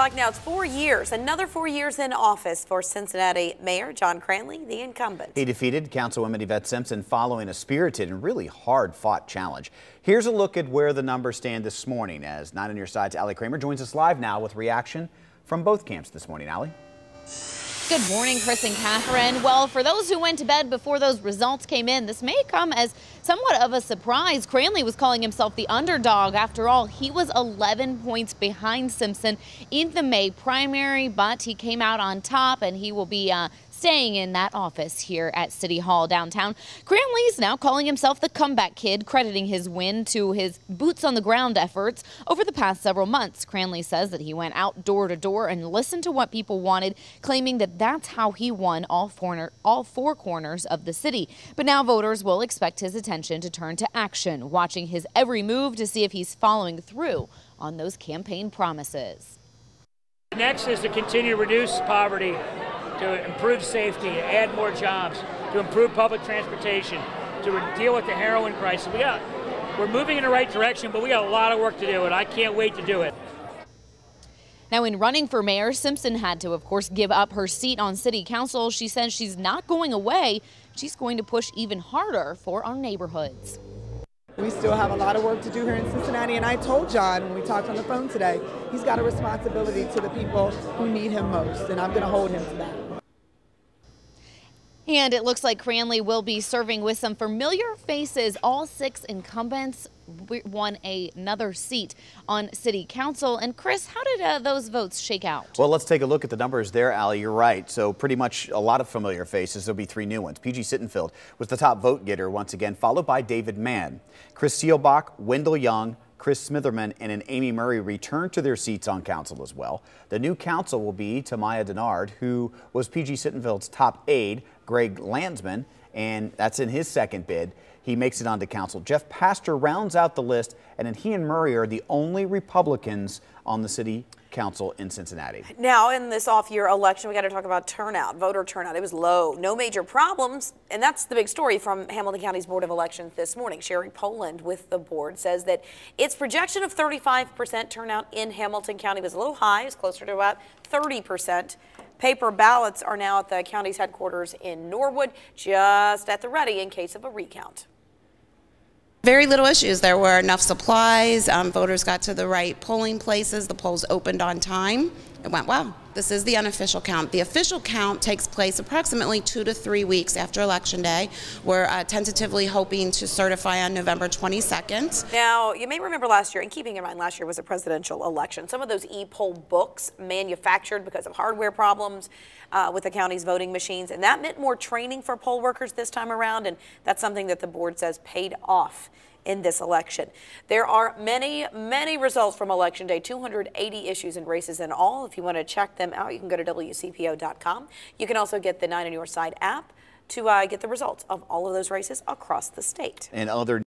Now it's 4 years, another 4 years in office for Cincinnati Mayor John Cranley, the incumbent. He defeated Councilwoman Yvette Simpson following a spirited and really hard-fought challenge. Here's a look at where the numbers stand this morning as 9 on Your Side's Allie Kramer joins us live now with reaction from both camps this morning. Allie? Good morning, Chris and Catherine. Well, for those who went to bed before those results came in, this may come as somewhat of a surprise. Cranley was calling himself the underdog. After all, he was 11 points behind Simpson in the May primary, but he came out on top, and he will be staying in that office here at City Hall downtown. Cranley's now calling himself the comeback kid, crediting his win to his boots on the ground efforts over the past several months. Cranley says that he went out door to door and listened to what people wanted, claiming that that's how he won all four corners of the city. But now voters will expect his attention to turn to action, watching his every move to see if he's following through on those campaign promises. Next is to continue to reduce poverty, to improve safety, to add more jobs, to improve public transportation, to deal with the heroin crisis. We're moving in the right direction, but we got a lot of work to do, and I can't wait to do it. Now, in running for mayor, Simpson had to, of course, give up her seat on city council. She says she's not going away. She's going to push even harder for our neighborhoods. We still have a lot of work to do here in Cincinnati, and I told John when we talked on the phone today, he's got a responsibility to the people who need him most, and I'm going to hold him to that. And it looks like Cranley will be serving with some familiar faces. All 6 incumbents won another seat on city council. And Chris, how did those votes shake out? Well, let's take a look at the numbers there, Allie. You're right. So pretty much a lot of familiar faces. There'll be 3 new ones. PG Sittenfeld was the top vote getter once again, followed by David Mann. Chris Seelbach, Wendell Young, Chris Smitherman, and Amy Murray returned to their seats on council as well. The new council will be Tamaya Denard, who was PG Sittenfeld's top aide, Greg Landsman, and that's in his second bid. He makes it onto council. Jeff Pastor rounds out the list, and then he and Murray are the only Republicans on the city council in Cincinnati. Now, in this off-year election, we got to talk about turnout, voter turnout. It was low, no major problems, and that's the big story from Hamilton County's Board of Elections this morning. Sherry Poland with the board says that its projection of 35% turnout in Hamilton County was a little high. It's closer to about 30%. Paper ballots are now at the county's headquarters in Norwood, just at the ready in case of a recount. Very little issues. There were enough supplies. Voters got to the right polling places. The polls opened on time. It went well. This is the unofficial count. The official count takes place approximately 2 to 3 weeks after Election Day. We're tentatively hoping to certify on November 22nd. Now, you may remember last year, and keeping in mind last year was a presidential election, some of those e-poll books manufactured because of hardware problems with the county's voting machines, and that meant more training for poll workers this time around, and that's something that the board says paid off in this election. There are many, many results from Election Day, 280 issues and races in all. If you want to check them out, you can go to WCPO.com. You can also get the 9 on Your Side app to get the results of all of those races across the state. And other